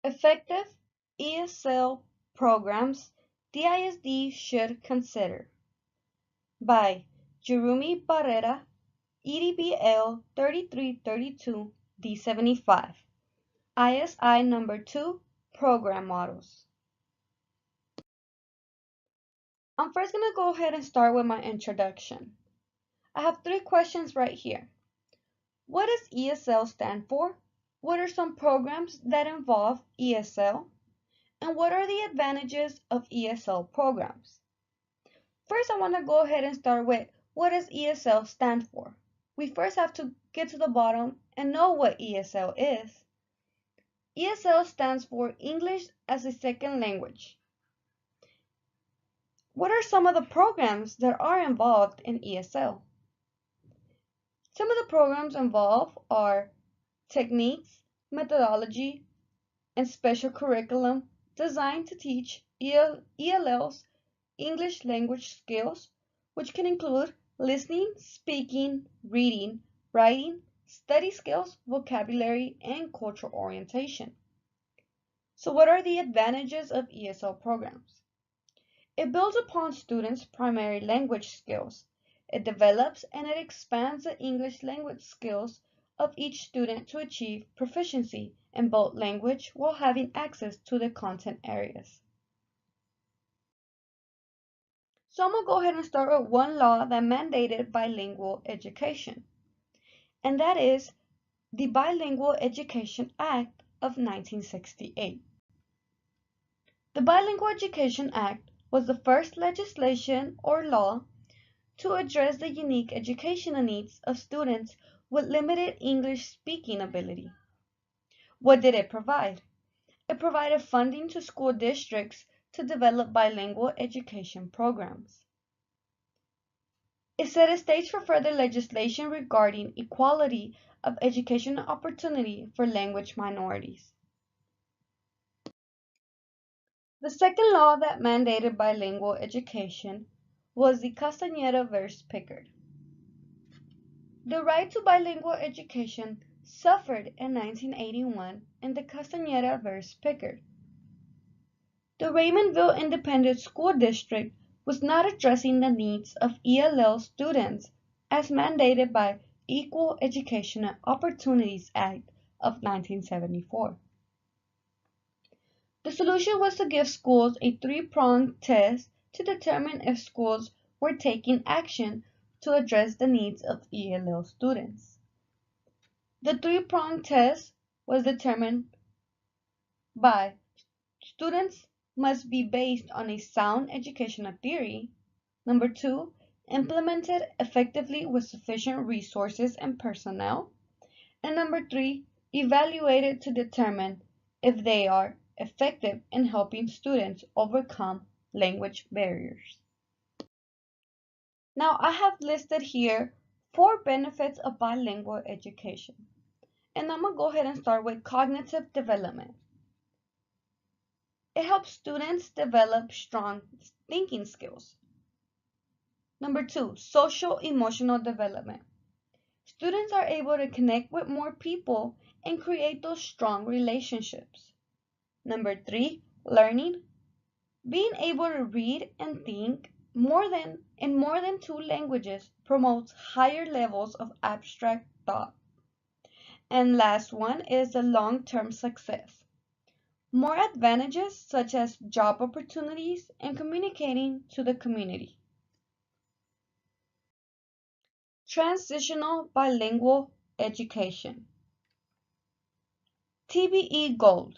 Effective ESL programs the ISD should consider by Jeremy Barrera, EDBL 3332 D75, ISI number 2 Program Models. I'm first going to go ahead and start with my introduction. I have 3 questions right here. What does ESL stand for? What are some programs that involve ESL? And what are the advantages of ESL programs? First, I want to go ahead and start with what does ESL stand for? We first have to get to the bottom and know what ESL is. ESL stands for English as a Second Language. What are some of the programs that are involved in ESL? Some of the programs involved are techniques, methodology, and special curriculum designed to teach ELL's English language skills, which can include listening, speaking, reading, writing, study skills, vocabulary, and cultural orientation. So what are the advantages of ESL programs? It builds upon students' primary language skills. It develops and it expands the English language skills of each student to achieve proficiency in both language while having access to the content areas. So I'm going to go ahead and start with one law that mandated bilingual education, and that is the Bilingual Education Act of 1968. The Bilingual Education Act was the first legislation or law to address the unique educational needs of students with limited English speaking ability. What did it provide? It provided funding to school districts to develop bilingual education programs. It set a stage for further legislation regarding equality of educational opportunity for language minorities. The second law that mandated bilingual education was the Castañeda v. Pickard. The right to bilingual education suffered in 1981 in the Castañeda v. Pickard. The Raymondville Independent School District was not addressing the needs of ELL students as mandated by Equal Educational Opportunities Act of 1974. The solution was to give schools a 3-pronged test to determine if schools were taking action to address the needs of ELL students. The 3-pronged test was determined by students must be based on a sound educational theory. Number 2, implemented effectively with sufficient resources and personnel. And number 3, evaluated to determine if they are effective in helping students overcome language barriers. Now I have listed here 4 benefits of bilingual education. And I'm going to go ahead and start with cognitive development. It helps students develop strong thinking skills. Number 2, social emotional development. Students are able to connect with more people and create those strong relationships. Number 3, learning. Being able to read and think in more than 2 languages promotes higher levels of abstract thought. And last one is the long-term success. More advantages such as job opportunities and communicating to the community. Transitional bilingual education. TBE goals.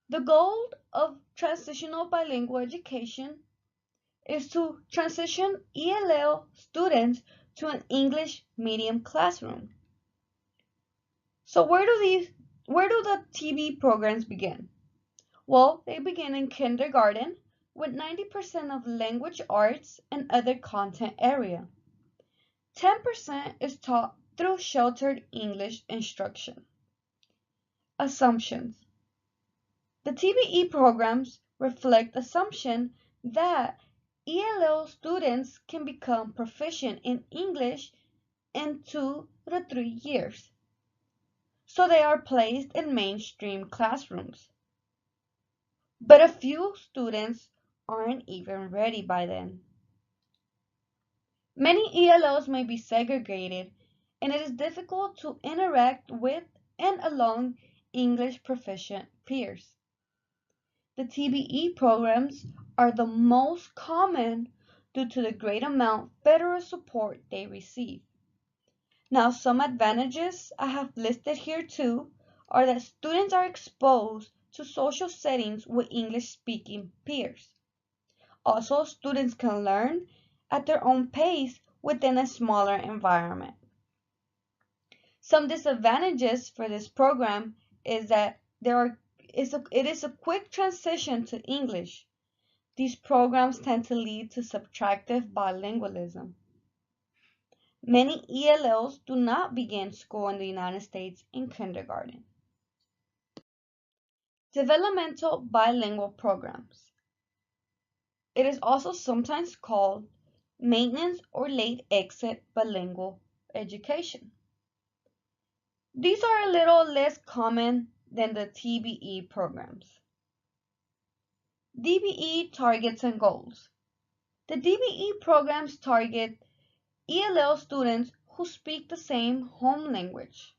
The goal of transitional bilingual education is to transition ELL students to an English medium classroom. So where do the TB programs begin? Well, they begin in kindergarten with 90% of language arts and other content area. 10% is taught through sheltered English instruction. Assumptions. The TBE programs reflect assumption that ELL students can become proficient in English in 2 to 3 years. so they are placed in mainstream classrooms. But a few students aren't even ready by then. Many ELLs may be segregated, and it is difficult to interact with and along English proficient peers. The TBE programs are the most common due to the great amount federal support they receive. Now, some advantages I have listed here too are that students are exposed to social settings with English-speaking peers. Also, students can learn at their own pace within a smaller environment. Some disadvantages for this program is that it is a quick transition to English. These programs tend to lead to subtractive bilingualism. Many ELLs do not begin school in the United States in kindergarten. Developmental bilingual programs. It is also sometimes called maintenance or late exit bilingual education. These are a little less common than the TBE programs. DBE targets and goals. The DBE programs target ELL students who speak the same home language.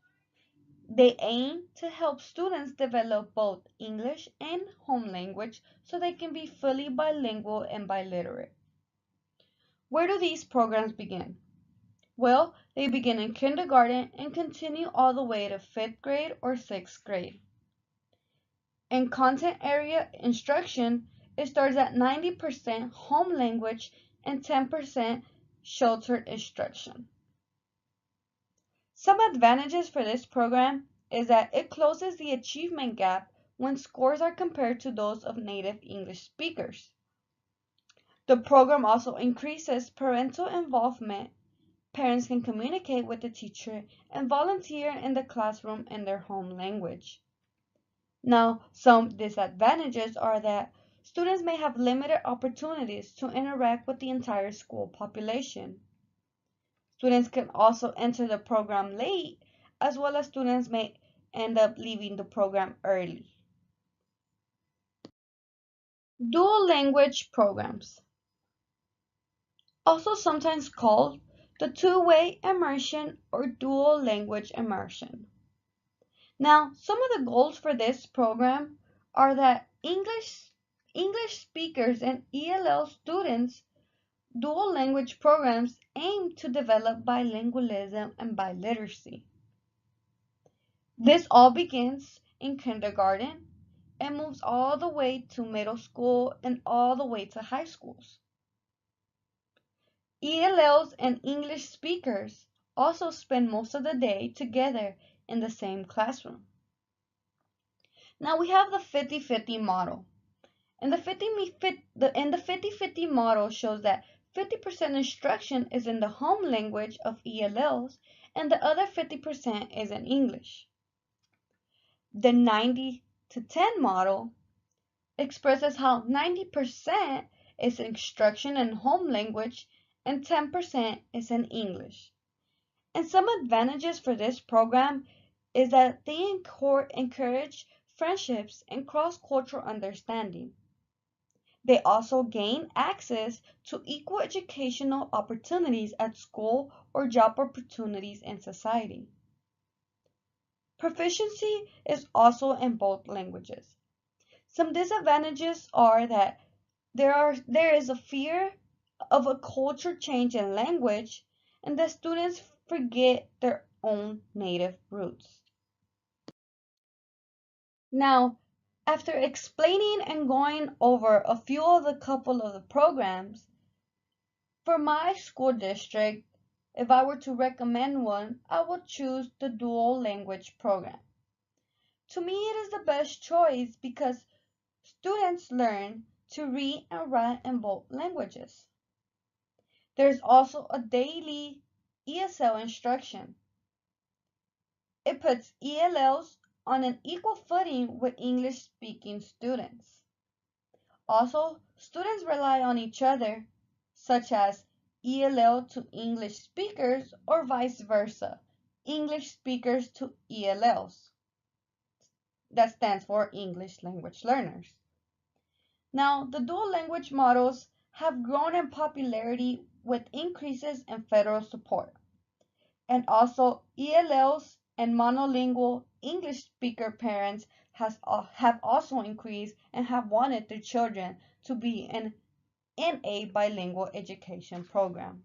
They aim to help students develop both English and home language so they can be fully bilingual and biliterate. Where do these programs begin? Well, they begin in kindergarten and continue all the way to 5th grade or 6th grade. In content area instruction, it starts at 90% home language and 10% sheltered instruction. Some advantages for this program is that it closes the achievement gap when scores are compared to those of native English speakers. The program also increases parental involvement. Parents can communicate with the teacher and volunteer in the classroom in their home language. Now, some disadvantages are that students may have limited opportunities to interact with the entire school population. Students can also enter the program late, as well as students may end up leaving the program early. Dual language programs, also sometimes called the two-way immersion or dual language immersion. Now, some of the goals for this program are that English speakers and ELL students dual language programs aim to develop bilingualism and biliteracy. This all begins in kindergarten and moves all the way to middle school and all the way to high schools. ELLs and English speakers also spend most of the day together in the same classroom. Now we have the 50-50 model. And the 50-50 model shows that 50% instruction is in the home language of ELLs and the other 50% is in English. The 90 to 10 model expresses how 90% is instruction in home language and 10% is in English. And some advantages for this program is that they encourage friendships and cross-cultural understanding. They also gain access to equal educational opportunities at school or job opportunities in society. Proficiency is also in both languages. Some disadvantages are that there is a fear of a culture change in language and that students forget their own native roots. Now, after explaining and going over a few of the couple of the programs, for my school district, if I were to recommend one, I would choose the dual language program. To me, it is the best choice because students learn to read and write in both languages. There's also a daily ESL instruction. It puts ELLs on an equal footing with English-speaking students. Also, students rely on each other, such as ELL to English speakers or vice versa, English speakers to ELLs. That stands for English language learners. Now, the dual language models have grown in popularity with increases in federal support. And also, ELLs and monolingual English speaker parents have also increased and have wanted their children to be in a bilingual education program.